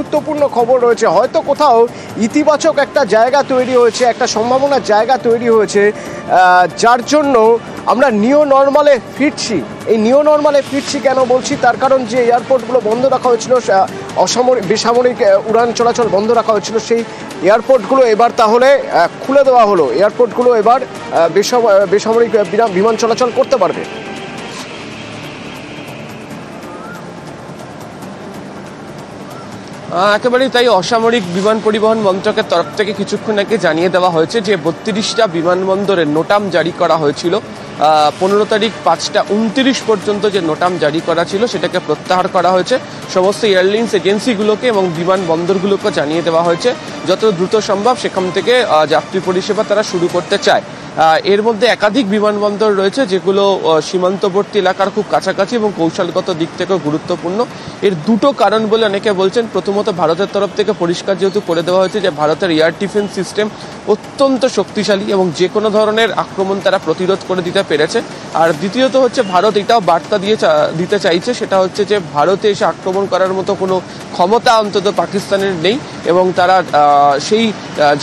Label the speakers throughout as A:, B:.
A: গুরুত্বপূর্ণ খবর রয়েছে। হয়তো কোথাও ইতিবাচক একটা জায়গা তৈরি হয়েছে, একটা সম্ভাবনার জায়গা তৈরি হয়েছে, যার জন্য আমরা নিউ নর্মালে ফিরছি। এই নিউ নর্মালে ফিরছি কেন বলছি, তার কারণ যে এয়ারপোর্টগুলো বন্ধ রাখা হয়েছিল, বেসামরিক উড়ান চলাচল বন্ধ রাখা হয়েছিল, সেই এয়ারপোর্টগুলো এবার তাহলে খুলে দেওয়া হলো। এয়ারপোর্টগুলো এবার বেসামরিক বিমান চলাচল করতে পারবে।
B: একেবারেই তাই। অসামরিক বিমান পরিবহন মন্ত্রকের তরফ থেকে কিছুক্ষণ আগে জানিয়ে দেওয়া হয়েছে যে 32টা বিমানবন্দরে নোটাম জারি করা হয়েছিল। 15 তারিখ 5টা 29 পর্যন্ত যে নোটাম জারি করা ছিল সেটাকে প্রত্যাহার করা হয়েছে। সমস্ত এয়ারলাইন্স এজেন্সিগুলোকে এবং বিমানবন্দরগুলোকে জানিয়ে দেওয়া হয়েছে যত দ্রুত সম্ভব সেখান থেকে যাত্রী পরিষেবা তারা শুরু করতে চায়। এর মধ্যে একাধিক বিমানবন্দর রয়েছে যেগুলো সীমান্তবর্তী এলাকার খুব কাছাকাছি এবং কৌশলগত দিক থেকেও গুরুত্বপূর্ণ। এর দুটো কারণ বলে অনেকে বলছেন। প্রথমত, ভারতের তরফ থেকে পরিষ্কার যেহেতু করে দেওয়া হয়েছে যে ভারতের এয়ার ডিফেন্স সিস্টেম অত্যন্ত শক্তিশালী এবং যে কোনো ধরনের আক্রমণ তারা প্রতিরোধ করে দিতে পেরেছে। আর দ্বিতীয়ত হচ্ছে, ভারত এটাও বার্তা দিতে চাইছে, সেটা হচ্ছে যে ভারতে এসে আক্রমণ করার মতো কোনো ক্ষমতা অন্তত পাকিস্তানের নেই এবং তারা সেই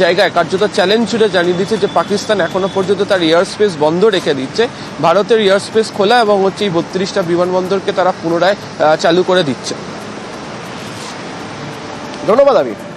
B: জায়গায় কার্যত চ্যালেঞ্জ ছুড়ে জানিয়ে দিচ্ছে যে পাকিস্তান এখনো পর্যন্ত তার এয়ার স্পেস বন্ধ রেখে দিচ্ছে। ভারতের এয়ার স্পেস খোলা এবং হচ্ছে এই 32টা বিমানবন্দরকে তারা পুনরায় চালু করে দিচ্ছে।
A: ধন্যবাদ আবির।